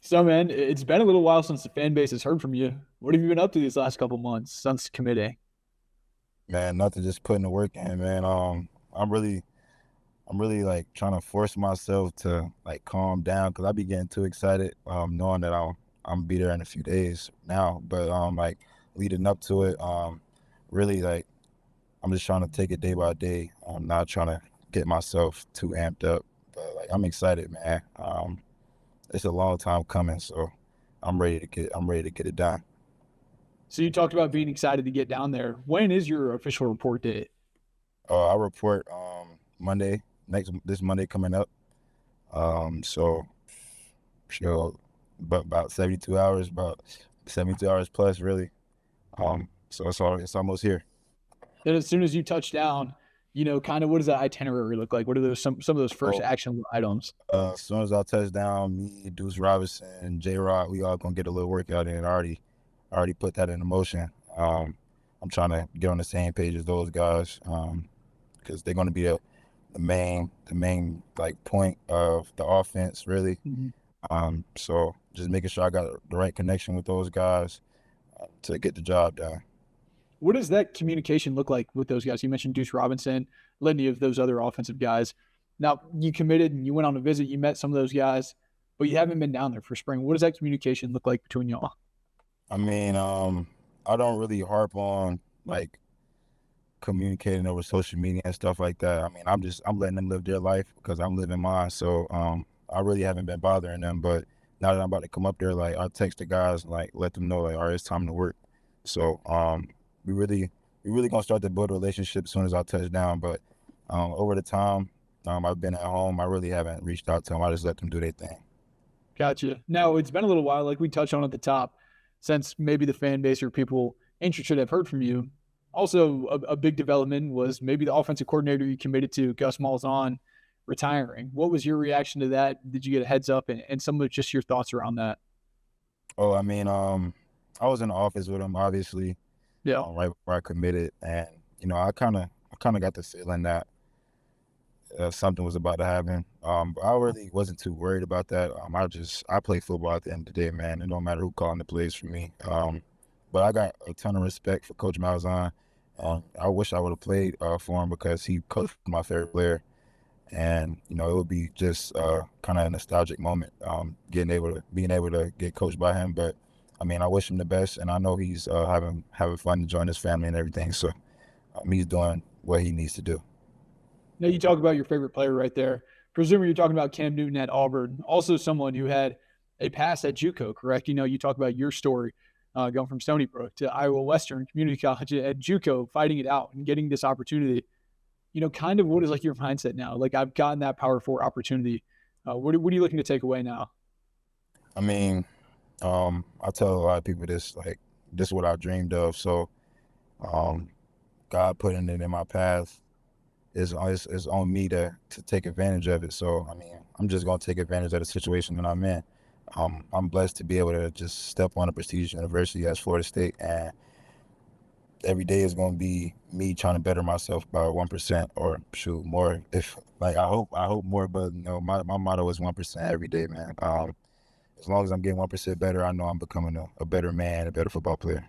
So, man, it's been a little while since the fan base has heard from you. What have you been up to these last couple months since committing? Man, nothing, just putting the work in, man. I'm really like trying to force myself to like calm down because I be getting too excited, knowing that I'm gonna be there in a few days now. But like leading up to it, really like I'm just trying to take it day by day. I'm not trying to get myself too amped up, but like I'm excited, man. It's a long time coming, so I'm ready to get it done. So, you talked about being excited to get down there. When is your official report date? I report Monday, next this Monday coming up. So sure, but about 72 hours, about 72 hours plus, really. So it's almost here. Then, as soon as you touch down, kind of what does that itinerary look like? What are those some of those first Oh, actionable items? as soon as I touch down, me, Deuce Robinson, J Rod, we all gonna get a little workout in. I already put that into motion. I'm trying to get on the same page as those guys, because they're gonna be the main like point of the offense, really. Mhm. So just making sure I got the right connection with those guys to get the job done. What does that communication look like with those guys? You mentioned Deuce Robinson, Lindy of those other offensive guys. Now, you committed and you went on a visit. You met some of those guys, but you haven't been down there for spring. What does that communication look like between y'all? I mean, I don't really harp on like communicating over social media and stuff like that. I mean, I'm letting them live their life because I'm living mine. So I really haven't been bothering them. But now that I'm about to come up there, like I text the guys, like let them know like, all right, it's time to work. So we really we really gonna start to build a relationship as soon as I touch down. But over the time I've been at home, I really haven't reached out to them. I just let them do their thing. Gotcha. Now, it's been a little while, like we touched on at the top, since maybe the fan base or people interested have heard from you. Also, a big development was maybe the offensive coordinator you committed to, Gus Malzahn, retiring. What was your reaction to that? Did you get a heads up and some of just your thoughts around that? Oh, I mean, I was in the office with him, obviously, Yeah. right before I committed, and I kind of got the feeling that something was about to happen. But I really wasn't too worried about that. I play football at the end of the day, man. It don't matter who calling the plays for me. But I got a ton of respect for Coach Malzahn. I wish I would have played for him because he coached my favorite player, and it would be just kind of a nostalgic moment, being able to get coached by him. But I mean, I wish him the best, and I know he's having fun enjoying his family and everything. So he's doing what he needs to do. Now, you talk about your favorite player right there. Presumably, you're talking about Cam Newton at Auburn, also someone who had a pass at JUCO, correct? You talk about your story going from Stony Brook to Iowa Western Community College at JUCO, fighting it out and getting this opportunity. Kind of what is like your mindset now? Like, I've gotten that Power Four opportunity. What are you looking to take away now? I mean, I tell a lot of people this, like, this is what I dreamed of. So, um, God putting it in my path is on me to take advantage of it. So, I mean, I'm just gonna take advantage of the situation that I'm in. I'm blessed to be able to just step on a prestigious university as Florida State, and every day is gonna be me trying to better myself by 1% or shoot more. If like I hope more, but my motto is 1% every day, man. As long as I'm getting 1% better, I know I'm becoming a better man, a better football player.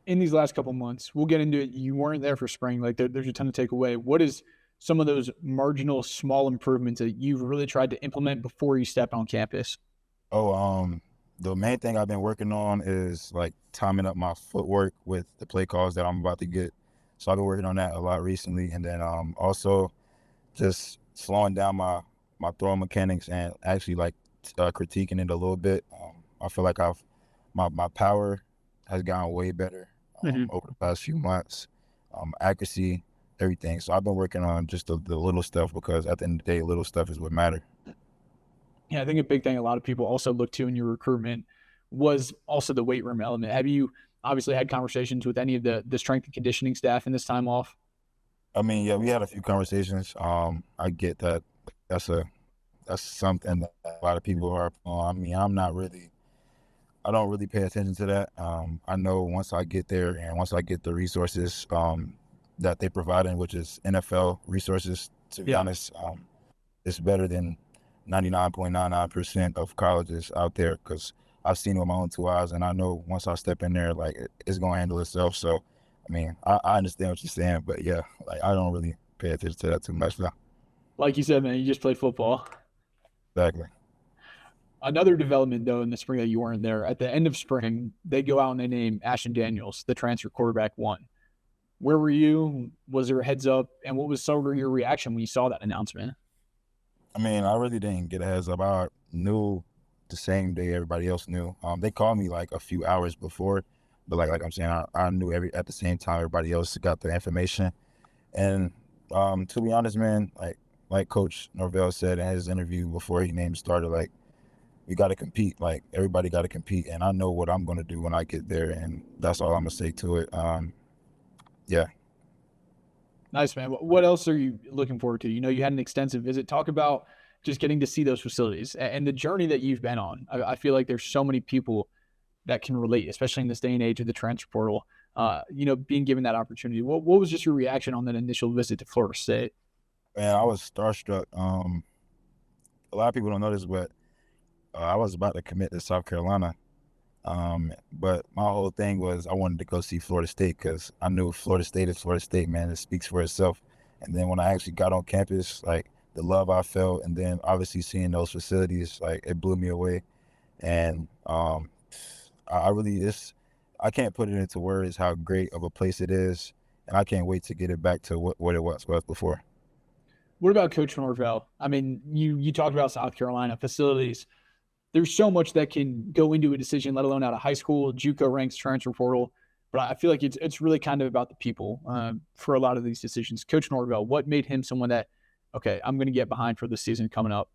In these last couple months, we'll get into it. You weren't there for spring. Like, there's a ton to take away. What is some of those marginal small improvements that you've really tried to implement before you step on campus? Oh, the main thing I've been working on is like timing up my footwork with the play calls that I'm about to get. So I've been working on that a lot recently, and then also just slowing down my throwing mechanics and actually like critiquing it a little bit. I feel like my power has gotten way better Mhm. over the past few months. Accuracy, everything. So I've been working on just the little stuff because at the end of the day, little stuff is what matter. Yeah, I think a big thing a lot of people also look to in your recruitment was also the weight room element. Have you obviously had conversations with any of the strength and conditioning staff in this time off? I mean, yeah, we had a few conversations. I get that that's a that's something that a lot of people are on. I mean, I don't really pay attention to that. I know once I get there and once I get the resources that they providing, which is NFL resources, to be Yeah. honest, it's better than 99.99% of colleges out there, because I've seen it with my own two eyes, and I know once I step in there, like it's gonna handle itself. So, I mean, I understand what you're saying, but yeah, like I don't really pay attention to that too much now. Like you said, man, you just played football. Exactly. Another development, though, in the spring that you weren't there, at the end of spring, they go out and they name Ashton Daniels, the transfer quarterback one. Where were you? Was there a heads up? And what was sort of your reaction when you saw that announcement? I mean, I really didn't get a heads up. I knew the same day everybody else knew. They called me like a few hours before, but like I'm saying, I knew at the same time everybody else got the information. And to be honest, man, like Coach Norvell said in his interview before he named started, like we got to compete. Like everybody got to compete, and I know what I'm going to do when I get there, and that's all I'm gonna say to it. Yeah. Nice, man. What else are you looking forward to? You had an extensive visit. Talk about just getting to see those facilities and the journey that you've been on. I feel like there's so many people that can relate, especially in this day and age of the transfer portal. Being given that opportunity. What was just your reaction on that initial visit to Florida State? Man, I was starstruck. A lot of people don't know this, but I was about to commit to South Carolina. But my whole thing was I wanted to go see Florida State because I knew Florida State is Florida State, man. It speaks for itself. And then when I actually got on campus, like the love I felt, and then obviously seeing those facilities, like it blew me away. And I really, I can't put it into words how great of a place it is, and I can't wait to get it back to what it was before. What about Coach Norvell? I mean, you talked about South Carolina facilities. There's so much that can go into a decision, let alone out of high school, JUCO ranks, transfer portal. But I feel like it's really kind of about the people for a lot of these decisions. Coach Norvell, what made him someone that, okay, I'm going to get behind for the season coming up?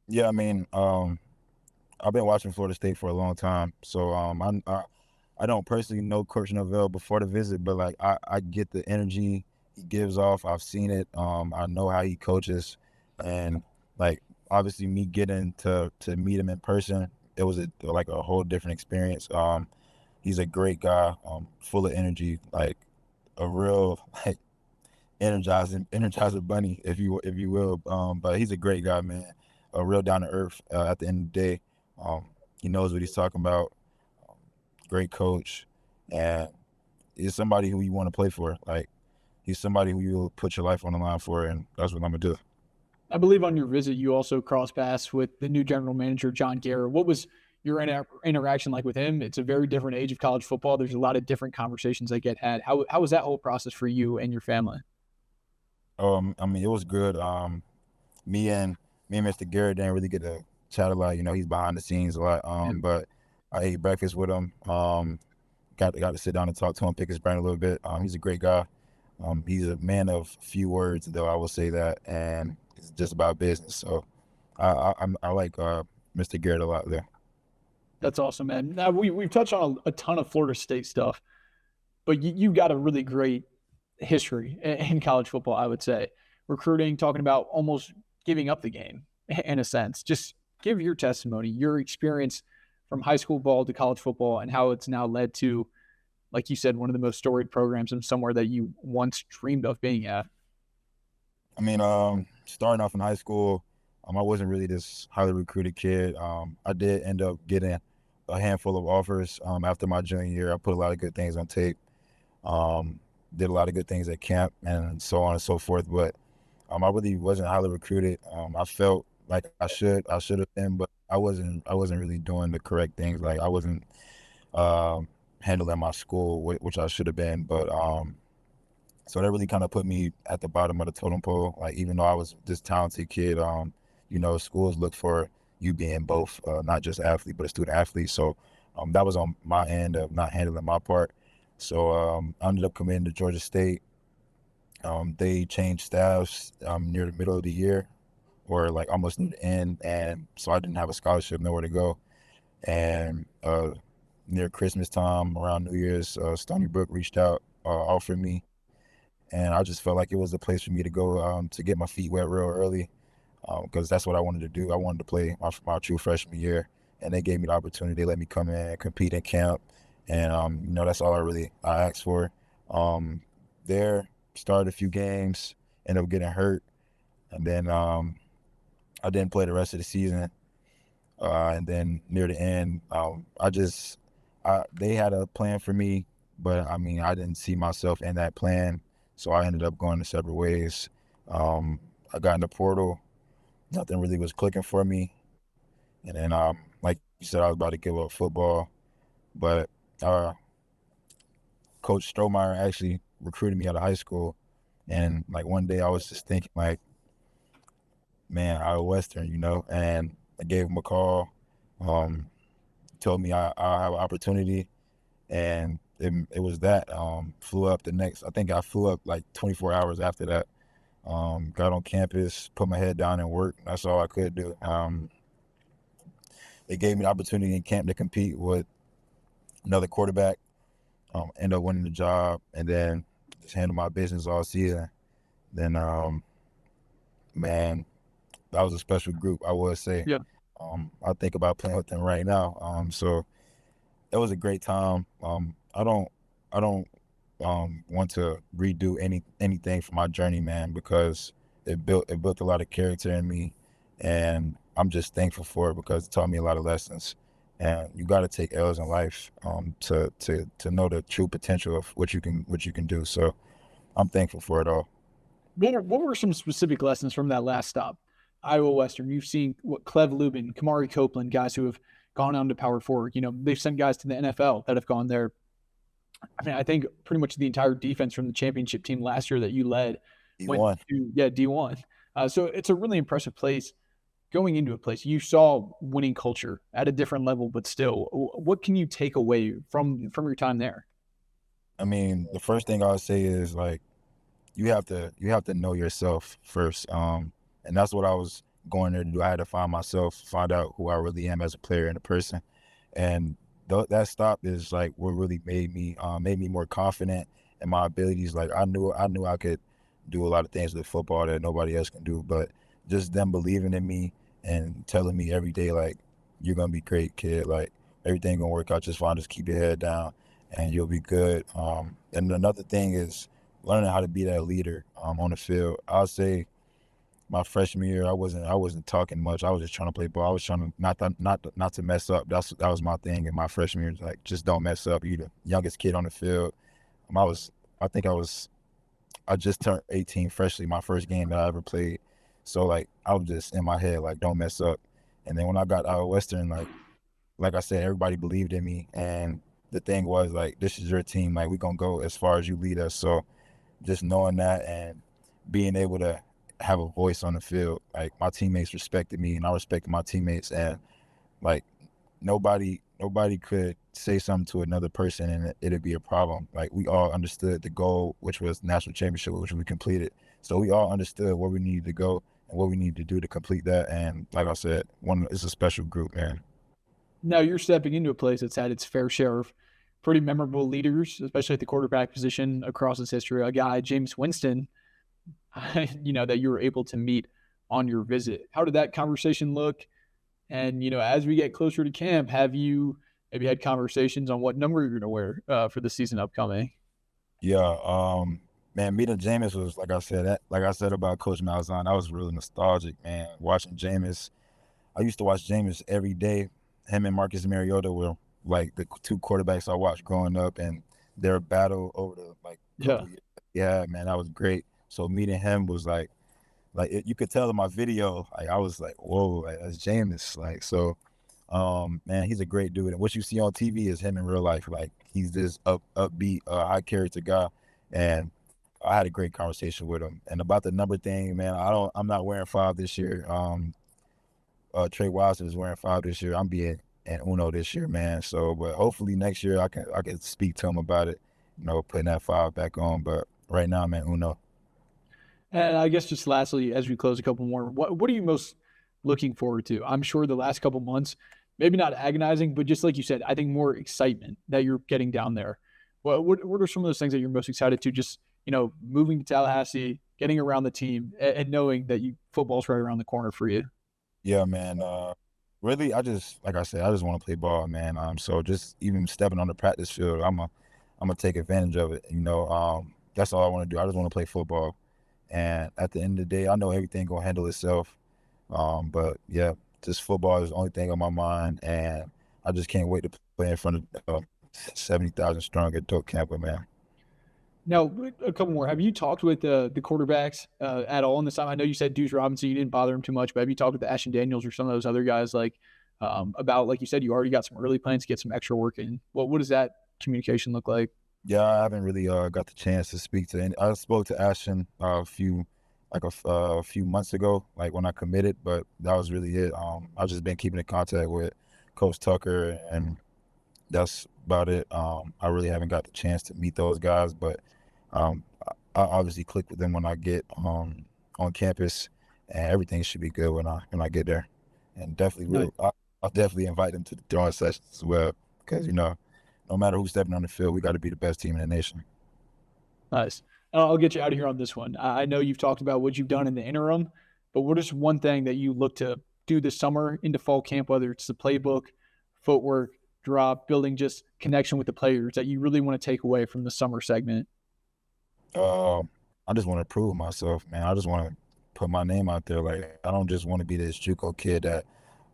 Yeah, I mean, I've been watching Florida State for a long time, so I don't personally know Coach Norvell before the visit, but like I get the energy he gives off. I've seen it. I know how he coaches, and like obviously me getting to meet him in person, it was like a whole different experience. He's a great guy, full of energy, like a real like energizer bunny, if you will. But he's a great guy, man. A real down to earth. At the end of the day, um, he knows what he's talking about. Um, Great coach, and he's somebody who you want to play for. Like he's somebody who you'll put your life on the line for, and that's what I'm gonna do. I believe on your visit, you also cross paths with the new general manager, John Garrett. What was your interaction like with him? It's a very different age of college football. There's a lot of different conversations that get had. How was that whole process for you and your family? I mean, it was good. Me and Mr. Garrett didn't really get to chat a lot. You know, he's behind the scenes a lot. Yeah. But I ate breakfast with him. Got to sit down and talk to him, pick his brain a little bit. He's a great guy. He's a man of few words, though I will say that, and it's just about business. So I like Mr. Garrett a lot there. That's awesome, man. Now we've touched on a ton of Florida State stuff, but you've got a really great history in college football, I would say. Recruiting, talking about almost giving up the game in a sense. Just give your testimony, your experience from high school ball to college football, and how it's now led to, like you said, one of the most storied programs and somewhere that you once dreamed of being at. I mean, starting off in high school, I wasn't really this highly recruited kid. I did end up getting a handful of offers after my junior year. I put a lot of good things on tape. Um, did a lot of good things at camp and so on and so forth. But I really wasn't highly recruited. I felt like I should have been, but I wasn't really doing the correct things. Like I wasn't handling my school, which I should have been. But so that really kind of put me at the bottom of the totem pole. Like even though I was this talented kid, schools look for you being both, not just athlete but a student athlete. So that was on my end of not handling my part. So I ended up committing to Georgia State. They changed staffs near the middle of the year, or like almost near the end, and so I didn't have a scholarship, nowhere to go. And near Christmas time, around New Year's, Stony Brook reached out, offered me, and I just felt like it was a place for me to go to get my feet wet real early, because that's what I wanted to do. I wanted to play my true freshman year, and they gave me the opportunity. They let me come in and compete in camp, and that's all I asked for. There, started a few games, ended up getting hurt, and then I didn't play the rest of the season. And then near the end, they had a plan for me, but I mean, I didn't see myself in that plan. So I ended up going to separate ways. I got in the portal. Nothing really was clicking for me. And then, like you said, I was about to give up football, but uh, Coach Strohmeyer actually recruited me out of high school. And like one day I was just thinking like, man, out of Western, and I gave him a call, um, told me I'll have an opportunity. And it was that, I think I flew up like 24 hours after that. Got on campus, put my head down and work. That's all I could do. They gave me the opportunity in camp to compete with another quarterback, end up winning the job, and then just handle my business all season. Then, man, that was a special group, I would say. Yeah. I think about playing with them right now. So it was a great time. I don't want to redo anything for my journey, man, because it built a lot of character in me, and I'm just thankful for it because it taught me a lot of lessons. And you got to take L's in life, to know the true potential of what you can do. So I'm thankful for it all. What were some specific lessons from that last stop? Iowa Western. You've seen what Clev Lubin, Kamari Copeland, guys who have gone on to Power Four. They've sent guys to the NFL that have gone there. I mean, I think pretty much the entire defense from the championship team last year that you led He went won. to D1. So it's a really impressive place. Going into a place, you saw winning culture at a different level, but still, what can you take away from your time there? I mean, the first thing I'll say is like you have to know yourself first. And that's what I was going there to do. I had to find myself, find out who I really am as a player and a person. And that stop is like what really made me more confident in my abilities. Like I knew I could do a lot of things with football that nobody else can do, but just them believing in me and telling me every day like you're gonna be great, kid. Like everything gonna work out just fine. Just keep your head down and you'll be good. And another thing is learning how to be that leader on the field. I'll say my freshman year, I wasn't talking much. I was just trying to play ball. I was trying to not to mess up. That was my thing in my freshman year. Like just don't mess up. You're the youngest kid on the field. I was I think I just turned 18 freshly, my first game that I ever played. So like I was just in my head like don't mess up. And then when I got out of Western, like I said, everybody believed in me. And the thing was like this is your team. Like we gonna go as far as you lead us. So just knowing that and being able to have a voice on the field. Like my teammates respected me and I respected my teammates, and like nobody could say something to another person and it'd be a problem. Like we all understood the goal, which was national championship, which we completed. So we all understood where we needed to go and what we needed to do to complete that. And like I said, it's a special group, man. Now you're stepping into a place that's had its fair share of pretty memorable leaders, especially at the quarterback position across its history. A guy, James Winston, that you were able to meet on your visit. How did that conversation look? And as we get closer to camp, have you maybe had conversations on what number you're going to wear for the season upcoming? Yeah, man, meeting Jameis was like I said about Coach Malzahn, I was really nostalgic, man. Watching Jameis, I used to watch Jameis every day. Him and Marcus Mariota were like the two quarterbacks I watched growing up, and their battle over the like Yeah. couple years. Yeah, man, that was great. So meeting him was you could tell in my video, like I was like, whoa, like, that's Jameis. Like so, man, he's a great dude. And what you see on TV is him in real life. Like he's this upbeat, high character guy. And I had a great conversation with him. And about the number thing, man, I'm not wearing 5 this year. Trey Watson is wearing 5 this year. I'm being an Uno this year, man. So, but hopefully next year I can speak to him about it, putting that 5 back on. But right now, man, Uno. And I guess just lastly, as we close, a couple more, what are you most looking forward to? I'm sure the last couple months, maybe not agonizing, but just like you said, I think more excitement that you're getting down there. What are some of those things that you're most excited to? Just moving to Tallahassee, getting around the team, and knowing that football's right around the corner for you. Yeah, man. Really, like I said, I just want to play ball, man. So just even stepping on the practice field, I'm gonna take advantage of it. That's all I want to do. I just want to play football. And at the end of the day, I know everything gonna handle itself. But yeah, just football is the only thing on my mind, and I just can't wait to play in front of 70,000 strong at Doak Campbell, man. Now, a couple more. Have you talked with the quarterbacks at all in this time? I know you said Deuce Robinson, you didn't bother him too much, but have you talked with Ashton Daniels or some of those other guys like about, like you said, you already got some early plans to get some extra work in? What does that communication look like? Yeah, I haven't really got the chance to speak to any. I spoke to Ashton a few months ago, like when I committed, but that was really it. I've just been keeping in contact with Coach Tucker, and that's about it. I really haven't got the chance to meet those guys, but I obviously click with them when I get on campus, and everything should be good when I get there. And definitely No, I'll definitely invite them to the throwing sessions as well, because no matter who's stepping on the field, we got to be the best team in the nation. nice. I'll get you out of here on this one. I know you've talked about what you've done in the interim, but what is one thing that you look to do this summer into fall camp, whether it's the playbook, footwork, drop, building just connection with the players that you really want to take away from the summer segment? I just want to prove myself, man. I just want to put my name out there. Like, I don't just want to be this JUCO kid that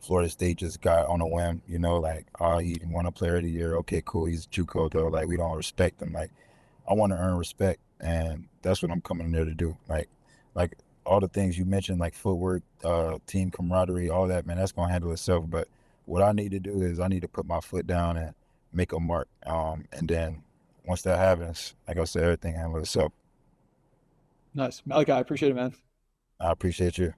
Florida State just got on a whim. Like, oh, he won a Player of the Year. Okay, cool. He's JUCO though. Like, we don't respect him. Like, I want to earn respect, and that's what I'm coming in there to do. Like all the things you mentioned, like footwork, team camaraderie, all that, man. That's gonna handle itself. But what I need to do is I need to put my foot down and make a mark. And then once that happens, like I said, everything handles itself. Nice. Malachi, I appreciate it, man. I appreciate you.